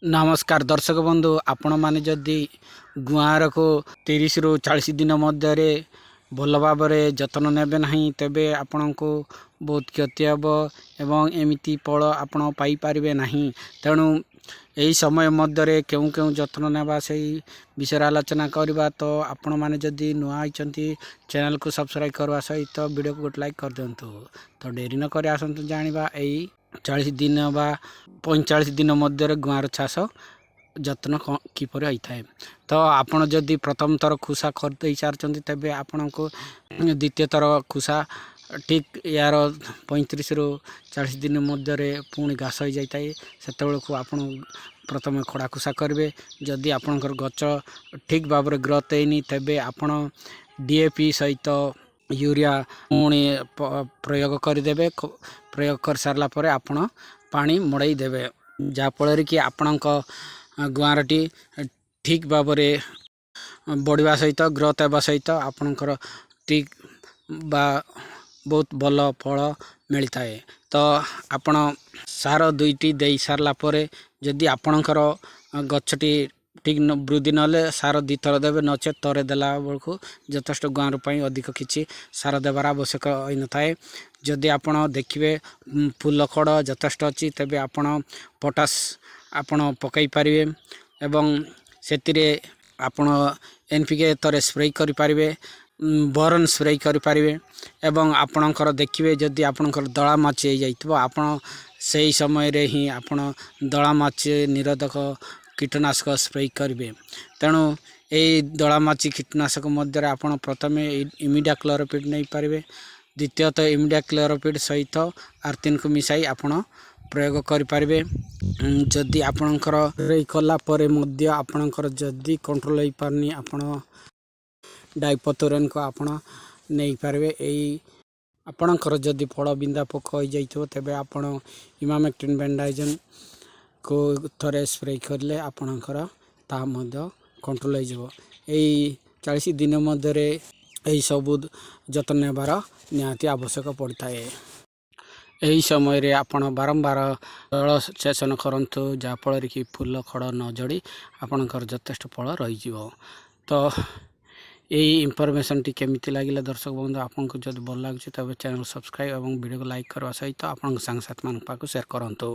नमस्कार दर्शक बंधु आपण मैंने जदि गुआर को 30 रु 40 दिन मध्य भल भाव जतन ने ना तेबे आपण को बहुत क्षति हे एवं एमती फल आपण पाइपर ना। तेणु यही समय मध्य क्यों क्यों जतन नेबा से विषय आलोचना करवा। तो आपण मैंने जदि नुआ चैनल को सब्सक्राइब करवा सहित वीडियो को गोटे लाइक कर दिंतु। तो डेरी न कर आसतु जाना यही 40 दिन बा 45 दिन मध्य गुआर चाष जत्न किपर होता है। तो आपण जदि प्रथम थर खुशा कर दे सारी तेबे आपण को द्वितीय थर खुशा ठीक यार 35 रु 40 दिन मध्य पुणी घास हो जाए से आपण प्रथम खड़ा खुशा करेंगे। जदि आपणकर गच ठीक भाव ग्रोथ होनी तेबे आपण डीएपी सहित यूरिया पुणी प्रयोग करदे। प्रयोग कर सारा पर आपण पानी मड़ाई देवे जहाँफल कि आपण गुआरटी ठीक भाव बढ़िया सहित ग्रोथ होगा सहित आपणकर ठीक बा बहुत भल फल मिलता है। तो आपण सार दुईटी दे सारा पर जदि आपणकर गछटी ठीक वृद्धि ना सार दी थर देवे नचे तरे देला बेलू यथेष्ट गुआर अधिक किसी सार देवार आवश्यक हो न थाए। जदि आपण देखिए फूल खड़ यथेष्ट अच्छी तेबे आपण पोटास आपण पकई पारे एवं से आपण एनपीके थरे स्प्रे करें बोरन स्प्रे करें एवं आपणकर देखिए जदि आपणकर दला माची जाइए आपण से समय रे ही आपण दला माची निरोधक कीटनाशक स्प्रे करेंगे। तेणु यही दलामाची कीटनाशक मध्य आपण प्रथम इमिडा क्लोरोपिड नहीं पारे द्वितीयतः इमिडा क्लोरोपिड सहित आर्थिन को मिसाई आपण प्रयोग करें। जदि आपणकर कला आपणकर जदि कंट्रोल हो पारनी आपण डाइपथोरन को आपण नहीं पारे। यही आपणकर जदि फल बिंदा पोक हो जाइए तेबे आपण इमामेक्टिन बेंडाइजन को थरे स्प्रे करले आपणकर ता मध्य कंट्रोल हो। यही 40 दिन मध्य यही सबू जतन नेबार निहाती आवश्यक पड़ता है। यही समय रे आपण बारंबार जल सेचन करंतु जहाँफल कि फूल खड़ न जड़ी आपणकर यथेष्ट फल रही। तो यही इनफॉरमेशन टी केमिति लागिला दर्शक बंधु आपन को जब भल लगे तब चैनल सब्सक्राइब और वीडियो को लाइक करवा सहित आपन सांग साथी मान पाक शेयर करंतु।